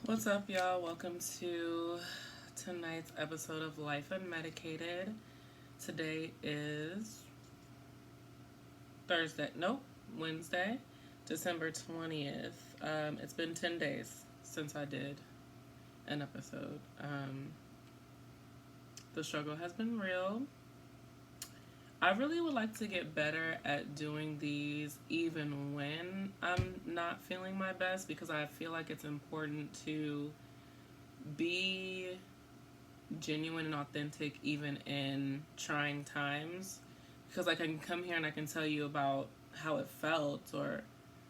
What's up, y'all? Welcome to tonight's episode of Life Unmedicated. Today is Thursday, nope, Wednesday, December 20th. It's been 10 days since I did an episode. The struggle has been real. I really would like to get better at doing these even when I'm not feeling my best, because I feel like it's important to be genuine and authentic even in trying times, because I can come here and I can tell you about how it felt or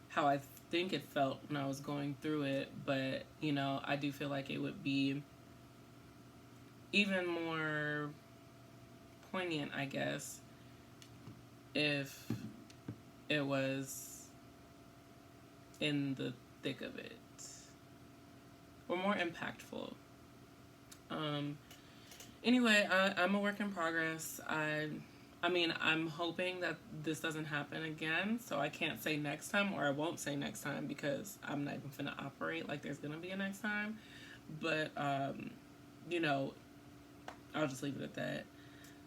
how I think it felt when I was going through it, but I do feel like it would be even more poignant, I guess, if it was in the thick of it, or more impactful. Anyway, I'm a work in progress. I mean, I'm hoping that this doesn't happen again, so I can't say next time, or I won't say next time, because I'm not even gonna operate like there's gonna be a next time. But I'll just leave it at that.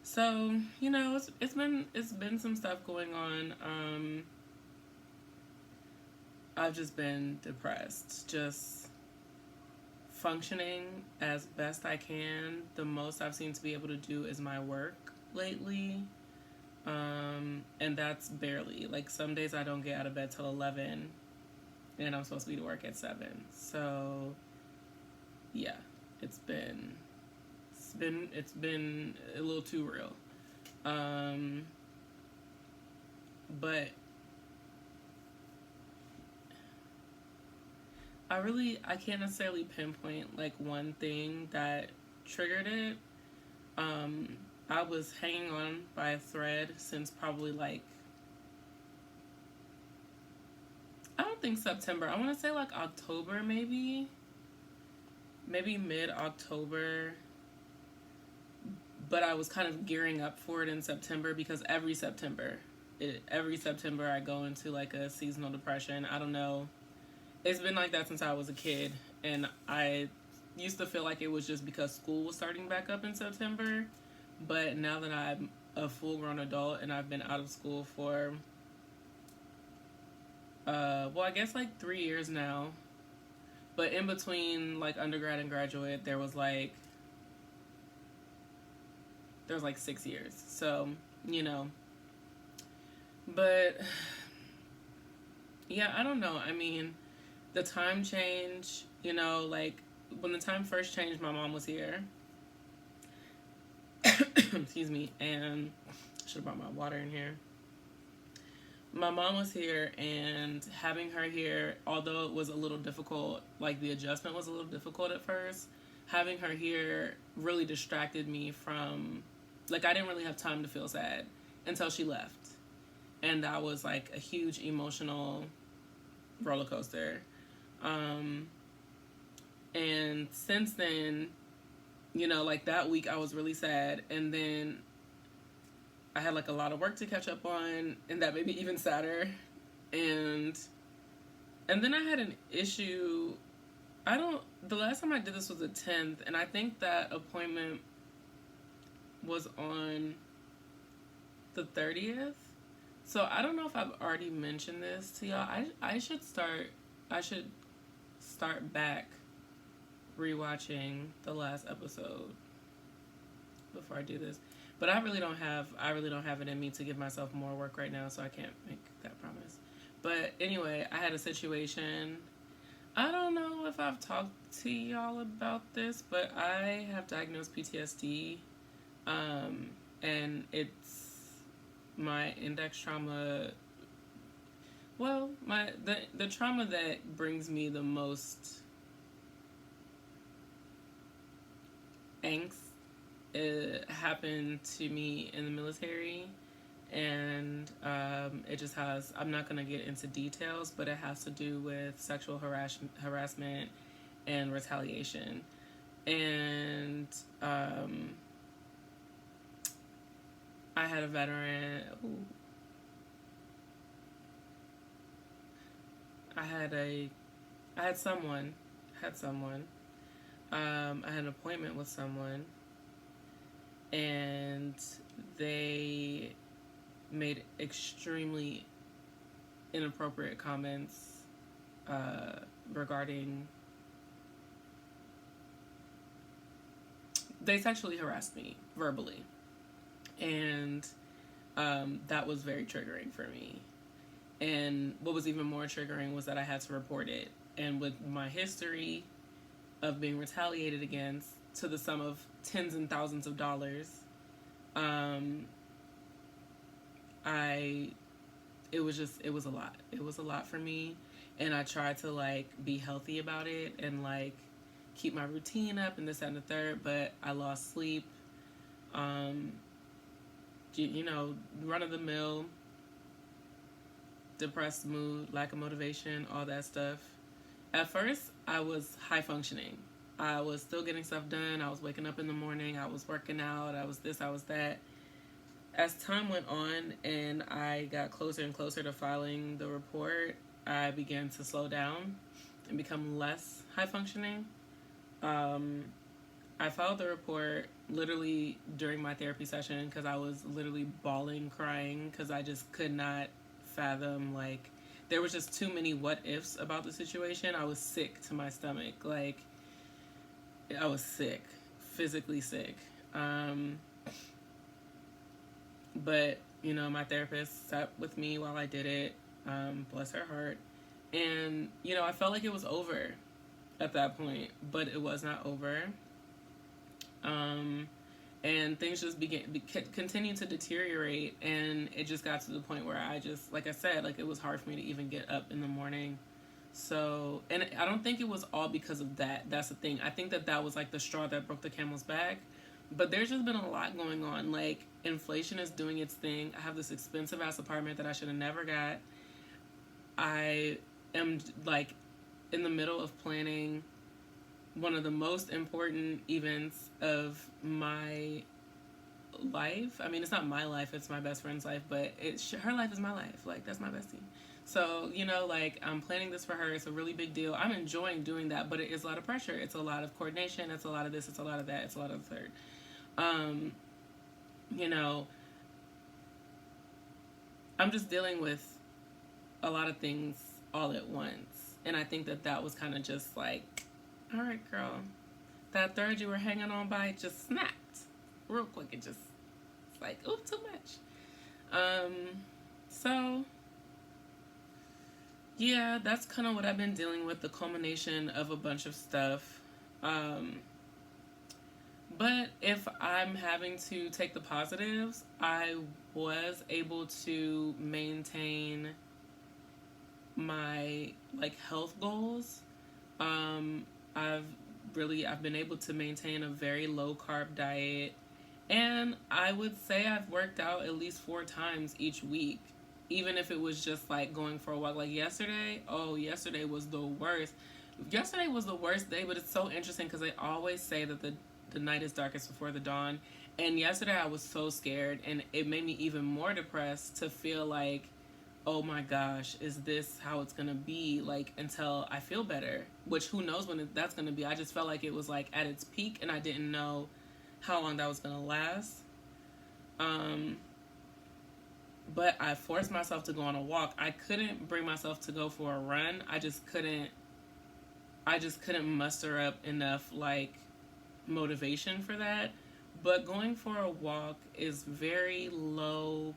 So it's been some stuff going on. I've just been depressed, just functioning as best I can. The most I've seemed to be able to do is my work lately. And that's barely. Like, some days I don't get out of bed till 11 and I'm supposed to be to work at 7. So yeah, it's been a little too real. But I can't necessarily pinpoint like one thing that triggered it. I was hanging on by a thread since probably, like, I don't think September. I want to say like October, maybe mid-October. But I was kind of gearing up for it in September, because every September I go into like a seasonal depression. I don't know. It's been like that since I was a kid, and I used to feel like it was just because school was starting back up in September. But now that I'm a full-grown adult and I've been out of school for, I guess like 3 years now. But in between like undergrad and graduate, there was like 6 years. So, but yeah, I don't know. I mean, the time change, like when the time first changed, my mom was here. Excuse me, and I should have brought my water in here. My mom was here, and having her here, although it was a little difficult, like the adjustment was a little difficult at first, having her here really distracted me from, like, I didn't really have time to feel sad until she left. And that was like a huge emotional roller coaster. And since then, like that week I was really sad, and then I had like a lot of work to catch up on, and that made me even sadder. And then I had an issue. The last time I did this was the 10th, and I think that appointment was on the 30th. So I don't know if I've already mentioned this to y'all. I should start back rewatching the last episode before I do this. But I really don't have it in me to give myself more work right now, so I can't make that promise. But anyway, I had a situation. I don't know if I've talked to y'all about this, but I have diagnosed PTSD, and it's my index trauma. Well, the trauma that brings me the most angst, it happened to me in the military, and it just has, I'm not going to get into details, but it has to do with sexual harassment and retaliation. And I had a veteran. I had someone had someone. I had an appointment with someone, and they made extremely inappropriate comments regarding. They sexually harassed me verbally, and that was very triggering for me. And what was even more triggering was that I had to report it. And with my history of being retaliated against to the sum of tens and thousands of dollars, it was a lot. It was a lot for me. And I tried to like be healthy about it and like keep my routine up and this, that, and the third, but I lost sleep. You know, run of the mill, depressed mood, lack of motivation, all that stuff. At first, I was high functioning. I was still getting stuff done. I was waking up in the morning. I was working out. I was this, I was that. As time went on and I got closer and closer to filing the report, I began to slow down and become less high functioning. I filed the report literally during my therapy session because I was literally bawling, crying because I just could not fathom, like, there was just too many what ifs about the situation. I was sick to my stomach. Like, I was sick, physically sick. But, you know, my therapist sat with me while I did it, bless her heart. And, you know, I felt like it was over at that point, but it was not over. And things just continued to deteriorate, and it just got to the point where I just, like I said, like, it was hard for me to even get up in the morning. So, and I don't think it was all because of that. That's the thing. I think that was like the straw that broke the camel's back. But there's just been a lot going on. Like, inflation is doing its thing. I have this expensive ass apartment that I should have never got. I am like in the middle of planning one of the most important events of my life. I mean, it's not my life, it's my best friend's life, but her life is my life. Like, that's my bestie. So, you know, like, I'm planning this for her. It's a really big deal. I'm enjoying doing that, but it is a lot of pressure. It's a lot of coordination. It's a lot of this. It's a lot of that. It's a lot of the third. You know, I'm just dealing with a lot of things all at once. And I think that was kind of just like, all right, girl, that third you were hanging on by just snapped real quick. It just, it's like, ooh, too much. So, yeah, that's kind of what I've been dealing with, the culmination of a bunch of stuff. But if I'm having to take the positives, I was able to maintain my, like, health goals. I've been able to maintain a very low carb diet, and I would say I've worked out at least 4 times each week, even if it was just like going for a walk. Like yesterday was the worst. Yesterday was the worst day, but it's so interesting because they always say that the night is darkest before the dawn, and yesterday I was so scared, and it made me even more depressed to feel like, oh my gosh, is this how it's gonna be, like, until I feel better, which who knows when that's gonna be. I just felt like it was like at its peak, and I didn't know how long that was gonna last. But I forced myself to go on a walk. I couldn't bring myself to go for a run. I just couldn't muster up enough, like, motivation for that. But going for a walk is very low,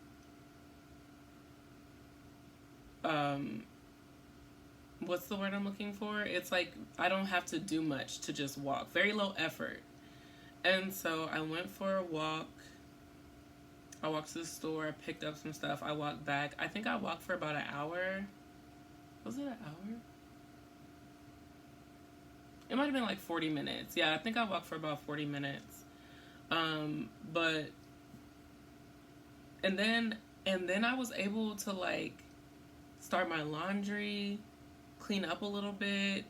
what's the word I'm looking for? It's like I don't have to do much to just walk. Very low effort. And so I went for a walk. I walked to the store, I picked up some stuff, I walked back. I think I walked for about an hour. Was it an hour? It might have been like 40 minutes. Yeah, I think I walked for about 40 minutes. But and then I was able to, like, start my laundry, clean up a little bit.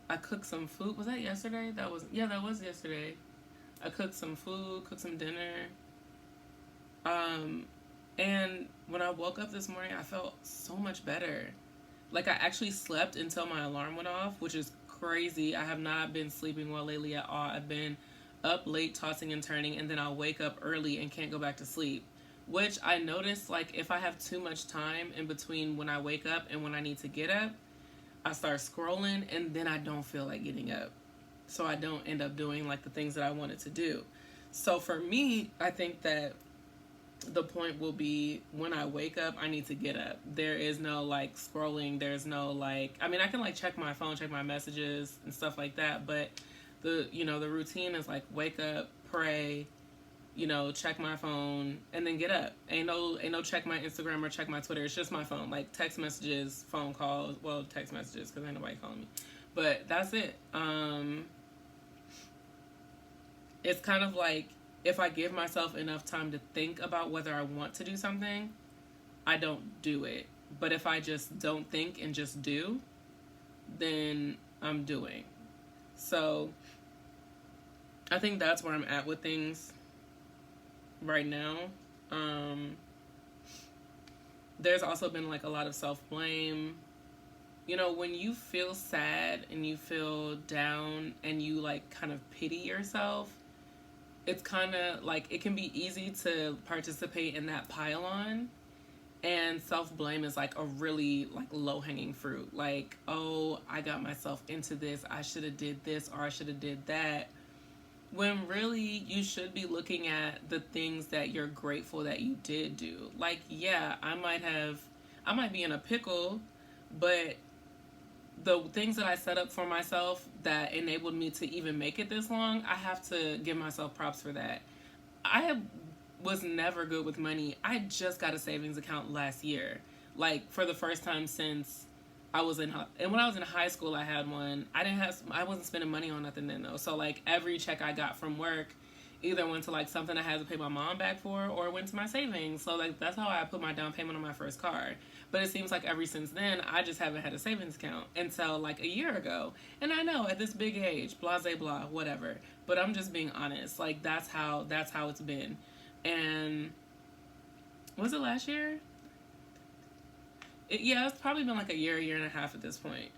I cooked some food. Was that yesterday? That was yesterday. I cooked some food, cooked some dinner. And when I woke up this morning, I felt so much better. Like, I actually slept until my alarm went off, which is crazy. I have not been sleeping well lately at all. I've been up late tossing and turning, and then I'll wake up early and can't go back to sleep. Which I notice, like, if I have too much time in between when I wake up and when I need to get up, I start scrolling and then I don't feel like getting up. So I don't end up doing, like, the things that I wanted to do. So for me, I think that the point will be when I wake up, I need to get up. There is no, like, scrolling. There's no, like, I mean, I can, like, check my phone, check my messages and stuff like that. But the routine is, like, wake up, pray, check my phone, and then get up. Ain't no check my Instagram or check my Twitter. It's just my phone. Like, text messages, phone calls. Well, text messages, because ain't nobody calling me. But that's it. It's kind of like, if I give myself enough time to think about whether I want to do something, I don't do it. But if I just don't think and just do, then I'm doing. So I think that's where I'm at with things right now. There's also been, like, a lot of self-blame. When you feel sad and you feel down and you, like, kind of pity yourself, it's kind of like, it can be easy to participate in that pile-on, and self-blame is, like, a really, like, low-hanging fruit. Like, oh, I got myself into this, I should have did this, or I should have did that. When really, you should be looking at the things that you're grateful that you did do. Like, yeah, I might be in a pickle, but the things that I set up for myself that enabled me to even make it this long, I have to give myself props for that. I was never good with money. I just got a savings account last year. Like, for the first time since I was and when I was in high school, I had one. I wasn't spending money on nothing then, though. So, like, every check I got from work either went to, like, something I had to pay my mom back for, or went to my savings. So, like, that's how I put my down payment on my first car. But it seems like ever since then, I just haven't had a savings account until, like, a year ago. And I know, at this big age, blah, blah, blah, whatever. But I'm just being honest. Like, that's how it's been. And was it last year? It's probably been like a year and a half at this point.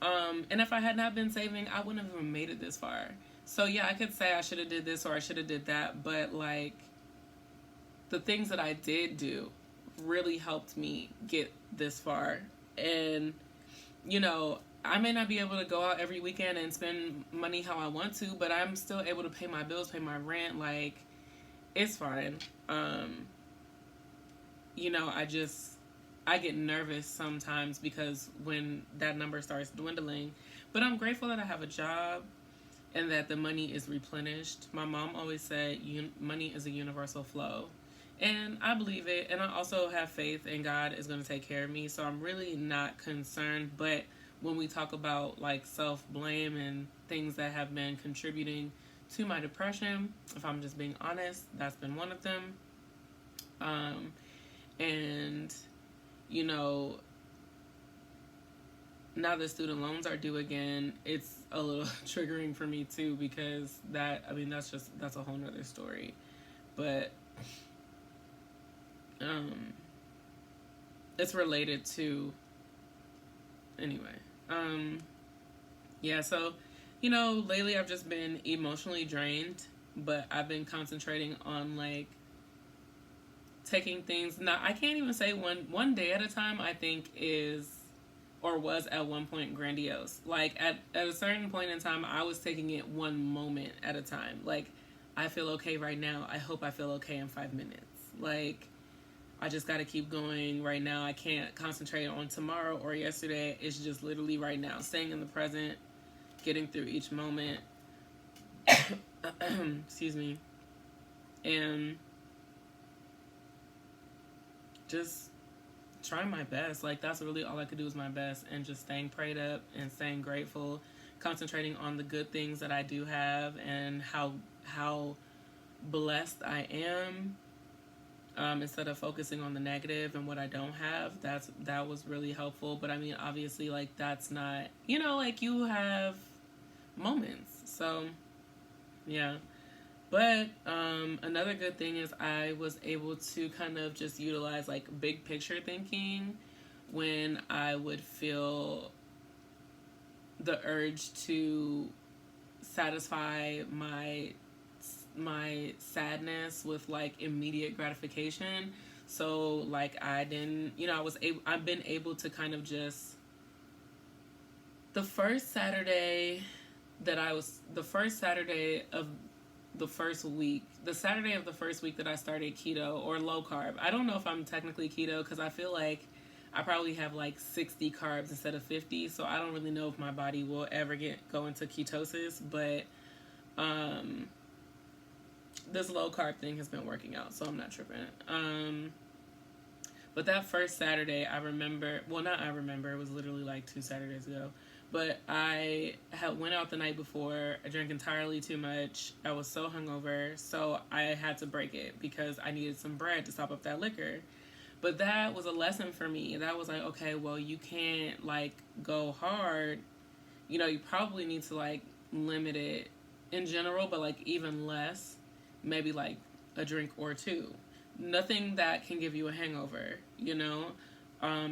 And if I had not been saving, I wouldn't have even made it this far. So yeah, I could say I should have did this or I should have did that, but, like, the things that I did do really helped me get this far. And, I may not be able to go out every weekend and spend money how I want to, but I'm still able to pay my bills, pay my rent. Like, it's fine. I get nervous sometimes because when that number starts dwindling, but I'm grateful that I have a job and that the money is replenished. My mom always said money is a universal flow, and I believe it. And I also have faith in God is going to take care of me. So I'm really not concerned. But when we talk about, like, self-blame and things that have been contributing to my depression, if I'm just being honest, that's been one of them. And now that student loans are due again, it's a little triggering for me too, because that's a whole nother story. But it's related to, anyway. So, lately I've just been emotionally drained, but I've been concentrating on, like, taking things. Now, I can't even say one day at a time, I think is, or was at one point, grandiose. Like, at a certain point in time, I was taking it one moment at a time. Like, I feel okay right now. I hope I feel okay in 5 minutes. Like, I just got to keep going right now. I can't concentrate on tomorrow or yesterday. It's just literally right now. Staying in the present, getting through each moment. Excuse me. And just trying my best. Like, that's really all I could do is my best, and just staying prayed up and staying grateful, concentrating on the good things that I do have and how blessed I am, instead of focusing on the negative and what I don't have. That was really helpful. But I mean, obviously, like, that's not, like, you have moments. So yeah. But another good thing is I was able to kind of just utilize, like, big picture thinking when I would feel the urge to satisfy my sadness with like immediate gratification. So like I didn't, I've been able to kind of just the first Saturday the first Saturday of the first week, the Saturday of the first week that I started keto or low carb. I don't know if I'm technically keto because I feel like I probably have like 60 carbs instead of 50, so I don't really know if my body will ever go into ketosis, but this low carb thing has been working out, so I'm not tripping. But that first Saturday, I remember, well, not I remember, it was literally like 2 Saturdays ago, but I had went out the night before. I drank entirely too much. I was so hungover, so I had to break it because I needed some bread to stop up that liquor. But that was a lesson for me. That was like, okay, well, you can't like go hard. You probably need to like limit it in general, but like even less, maybe like a drink or two. Nothing that can give you a hangover,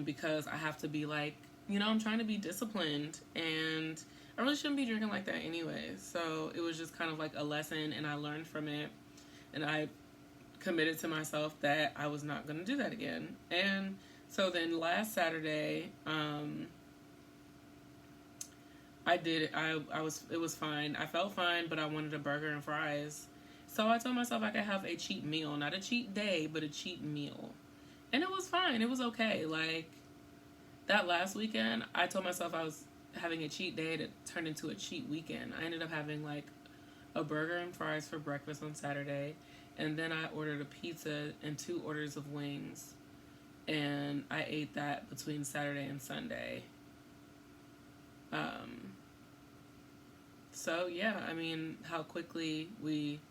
because I have to be like, I'm trying to be disciplined, and I really shouldn't be drinking like that anyway. So it was just kind of like a lesson, and I learned from it, and I committed to myself that I was not going to do that again. And so then last Saturday, I did it. It was fine. I felt fine, but I wanted a burger and fries. So I told myself I could have a cheat meal, not a cheat day, but a cheat meal. And it was fine. It was okay. Like that last weekend, I told myself I was having a cheat day that turned into a cheat weekend. I ended up having like a burger and fries for breakfast on Saturday. And then I ordered a pizza and 2 orders of wings. And I ate that between Saturday and Sunday. So yeah, I mean, how quickly we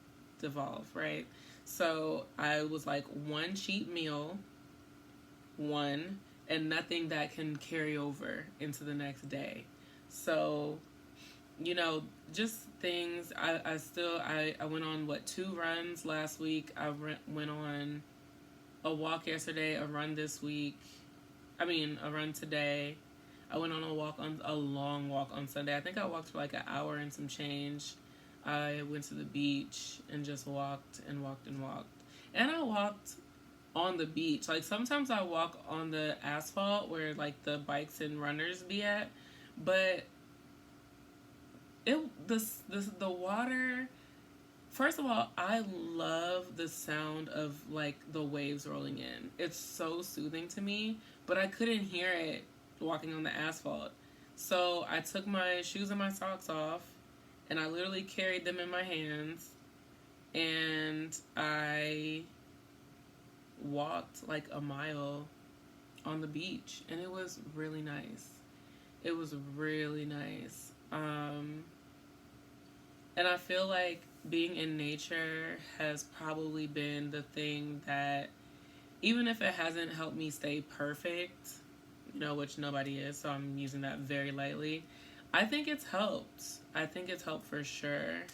devolve, right? So I was like 1 cheat meal, and nothing that can carry over into the next day. So, just things. I went on 2 runs last week. I went on a walk yesterday, a run this week. A run today. I went on a long walk on Sunday. I think I walked for like an hour and some change. I went to the beach and just walked and walked and walked. And I walked on the beach. Like sometimes I walk on the asphalt where like the bikes and runners be at, but the water. First of all, I love the sound of like the waves rolling in. It's so soothing to me, but I couldn't hear it walking on the asphalt. So I took my shoes and my socks off, and I literally carried them in my hands, and I walked like a mile on the beach, and it was really nice. It was really nice. And I feel like being in nature has probably been the thing that, even if it hasn't helped me stay perfect, which nobody is, so I'm using that very lightly, I think it's helped. I think it's helped for sure.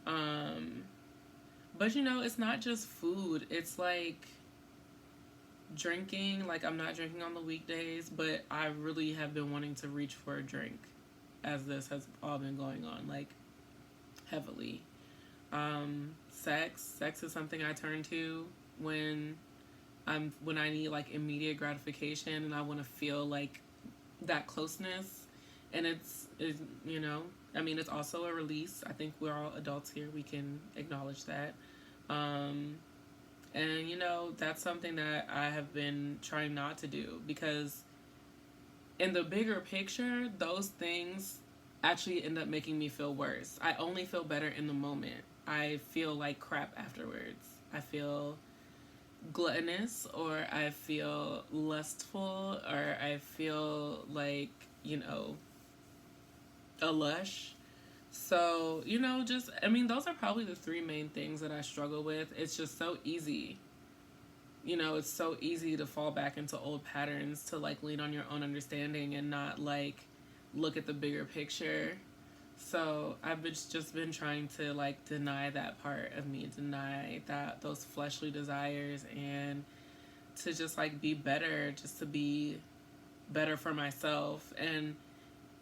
But it's not just food. It's like drinking. Like I'm not drinking on the weekdays, but I really have been wanting to reach for a drink as this has all been going on, like heavily. Sex is something I turn to when I need like immediate gratification and I want to feel like that closeness. And it's it's also a release. I think we're all adults here. We can acknowledge that. And that's something that I have been trying not to do, because in the bigger picture, those things actually end up making me feel worse. I only feel better in the moment. I feel like crap afterwards. I feel gluttonous, or I feel lustful, or I feel like, a lush. So, those are probably the 3 main things that I struggle with. It's just so easy. It's so easy to fall back into old patterns, to like lean on your own understanding and not like look at the bigger picture. So I've just been trying to like deny that part of me, deny those fleshly desires, and to just like be better, just to be better for myself. And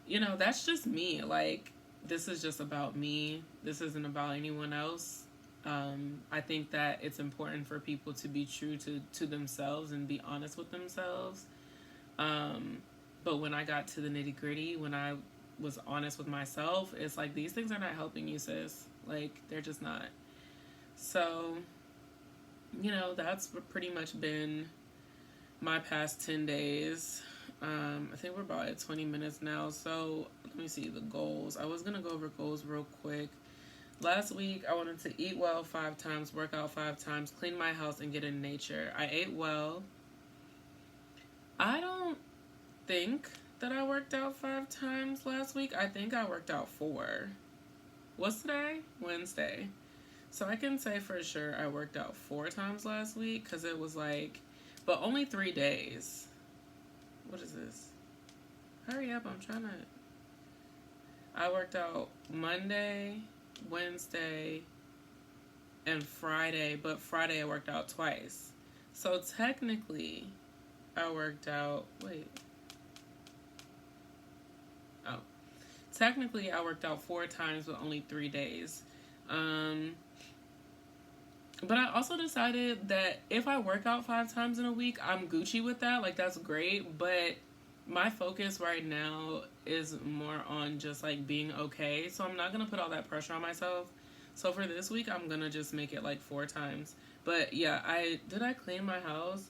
that's just me. Like, this is just about me. This isn't about anyone else. I think that it's important for people to be true to themselves and be honest with themselves. Um, but when I got to the nitty gritty, when I was honest with myself, it's like these things are not helping you, sis. Like, they're just not. So, that's pretty much been my past 10 days. I think we're about at 20 minutes now. So, let me see the goals. I was going to go over goals real quick. Last week, I wanted to eat well 5 times, work out 5 times, clean my house, and get in nature. I ate well. I don't think that I worked out 5 times last week. I think I worked out 4. What's today? Wednesday. So I can say for sure I worked out 4 times last week because it was like, but only 3 days. What is this? Hurry up, I'm trying to. I worked out Monday, Wednesday, and Friday, but Friday I worked out twice. So technically, I worked out, technically I worked out 4 times with only 3 days. But I also decided that if I work out 5 times in a week, I'm Gucci with that. Like, that's great. But my focus right now is more on just, like, being okay. So I'm not going to put all that pressure on myself. So for this week, I'm going to just make it, like, 4 times. But, yeah, did I clean my house?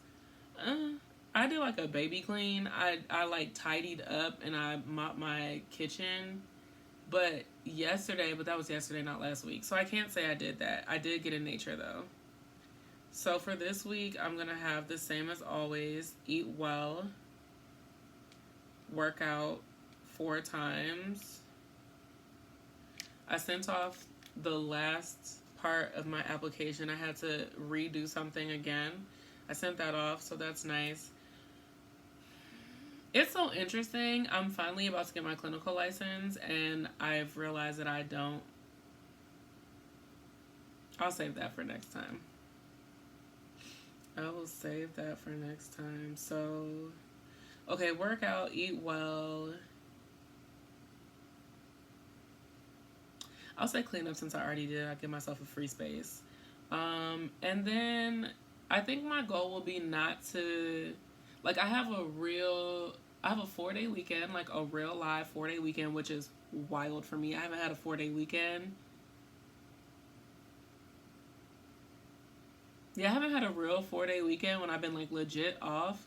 I did, like, a baby clean. I like, tidied up and I mopped my kitchen. But that was yesterday, not last week. So I can't say I did that. I did get in nature, though. So for this week, I'm going to have the same as always. Eat well. Work out 4 times. I sent off the last part of my application. I had to redo something again. I sent that off, so that's nice. It's so interesting. I'm finally about to get my clinical license, and I've realized that I don't. I'll save that for next time. I will save that for next time. So, okay, work out, eat well. I'll say clean up since I already did. I'll give myself a free space. And then I think my goal will be not to, like, I have a 4-day weekend, like a real live 4-day weekend, which is wild for me. I haven't had a 4-day weekend. Yeah, I haven't had a real 4-day weekend when I've been, like, legit off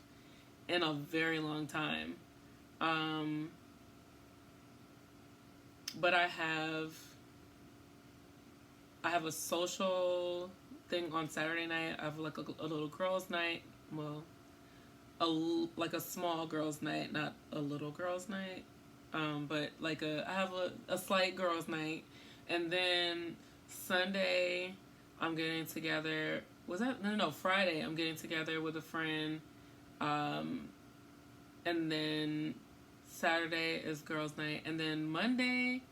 in a very long time. But I have a social thing on Saturday night. I have, like, a little girls' night. Well, like a small girls' night, not a little girls' night. But like I have a slight girls' night. And then Sunday, I'm getting together. Friday, I'm getting together with a friend. And then Saturday is girls' night. And then Monday,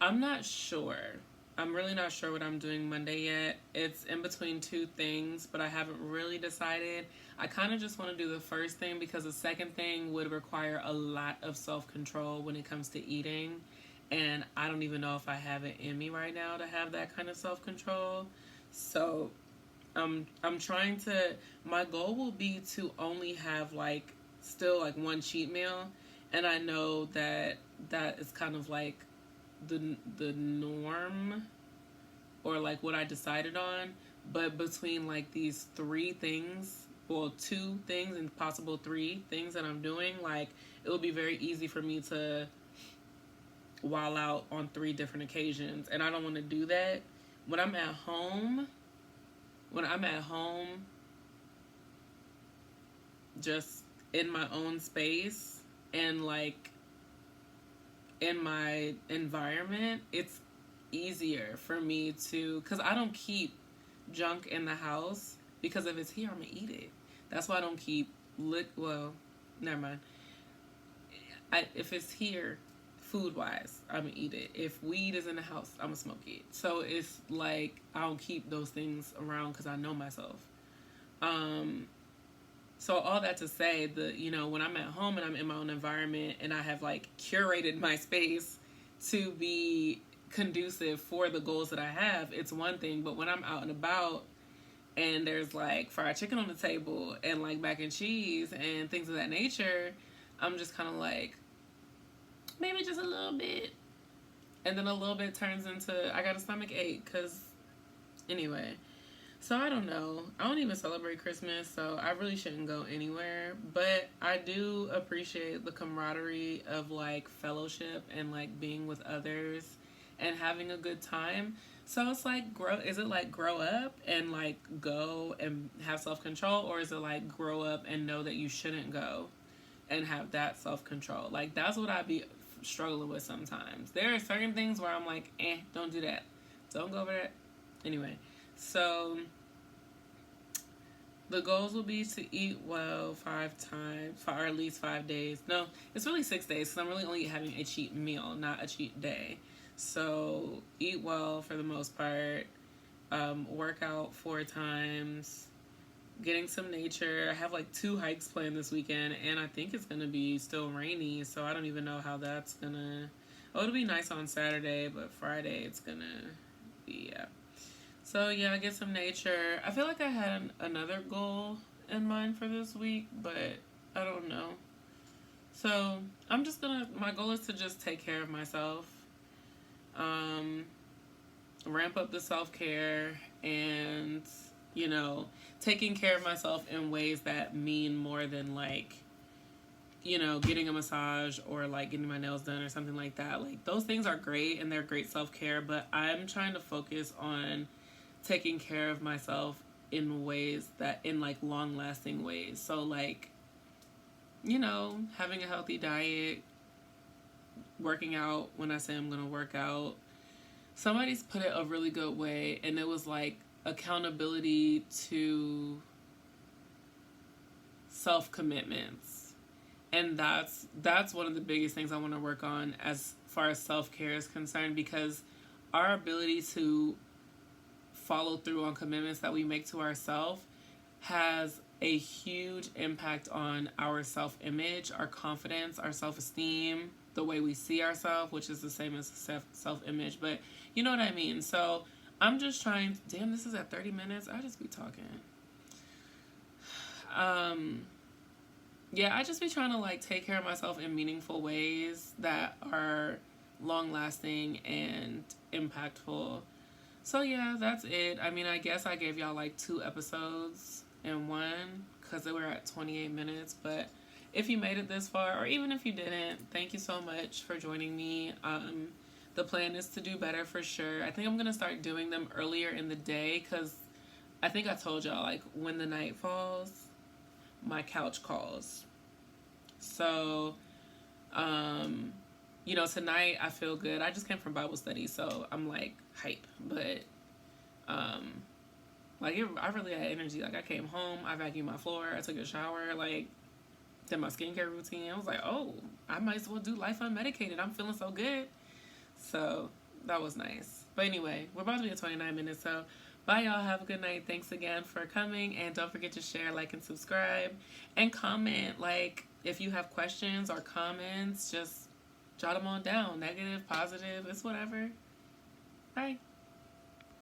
I'm not sure. I'm really not sure what I'm doing Monday yet. It's in between 2 things, but I haven't really decided. I kind of just want to do the first thing because the second thing would require a lot of self-control when it comes to eating. And I don't even know if I have it in me right now to have that kind of self-control. So I'm trying to, my goal will be to only have still 1 cheat meal. And I know that is kind of like the norm or what I decided on, but between these 3 things, 2 things and possible 3 things that I'm doing, it will be very easy for me to wild out on 3 different occasions, and I don't want to do that. When I'm at home, just in my own space and in my environment, it's easier for me to, because I don't keep junk in the house, because if it's here, I'm gonna eat it. That's why I don't keep never mind. If it's here, food-wise, I'm gonna eat it. If weed is in the house, I'm gonna smoke it. So it's I don't keep those things around because I know myself. So all that to say, when I'm at home and I'm in my own environment and I have like curated my space to be conducive for the goals that I have, it's one thing. But when I'm out and about and there's like fried chicken on the table and like mac and cheese and things of that nature, I'm just kind of like, maybe just a little bit. And then a little bit turns into I got a stomach ache because, anyway. So I don't know. I don't even celebrate Christmas, so I really shouldn't go anywhere. But I do appreciate the camaraderie of like fellowship and like being with others and having a good time. So it's like is it like grow up and like go and have self-control, or is it like grow up and know that you shouldn't go and have that self-control? Like that's what I be struggling with sometimes. There are certain things where I'm like, don't do that. Don't go over that. Anyway, so the goals will be to eat well 5 times, or at least 5 days. No, it's really 6 days because I'm really only having a cheat meal, not a cheat day. So eat well for the most part, work out 4 times, getting some nature. I have like 2 hikes planned this weekend, and I think it's going to be still rainy, so I don't even know how that's going to... Oh, it'll be nice on Saturday, but Friday it's going to be, yeah. So, yeah, get some nature. I feel like I had another goal in mind for this week, but I don't know. So, I'm just going to... My goal is to just take care of myself. Ramp up the self-care and, taking care of myself in ways that mean more than, like, getting a massage or, like, getting my nails done or something like that. Like, those things are great and they're great self-care, but I'm trying to focus on taking care of myself in ways that, in, like, long-lasting ways. So, like, having a healthy diet, working out when I say I'm going to work out. Somebody's put it a really good way, and it was like accountability to self-commitments. And that's one of the biggest things I want to work on as far as self-care is concerned, because our ability to follow through on commitments that we make to ourselves has a huge impact on our self-image, our confidence, our self-esteem, the way we see ourselves, which is the same as self-image, but you know what I mean. So I'm just trying... Damn, this is at 30 minutes. I just be talking. Yeah, I just be trying to, like, take care of myself in meaningful ways that are long-lasting and impactful. So, yeah, that's it. I mean, I guess I gave y'all, like, 2 episodes in one because they were at 28 minutes, but if you made it this far, or even if you didn't, thank you so much for joining me. The plan is to do better for sure. I think I'm going to start doing them earlier in the day because I think I told y'all, like, when the night falls, my couch calls. So, tonight I feel good. I just came from Bible study, so I'm, like, hype. But, I really had energy. Like, I came home, I vacuumed my floor, I took a shower, like, did my skincare routine. I was like, oh, I might as well do life unmedicated. I'm feeling so good. So that was nice. But anyway, we're about to be at 29 minutes. So bye, y'all. Have a good night. Thanks again for coming. And don't forget to share, like, and subscribe. And comment. Like, if you have questions or comments, just jot them on down. Negative, positive, it's whatever. Bye.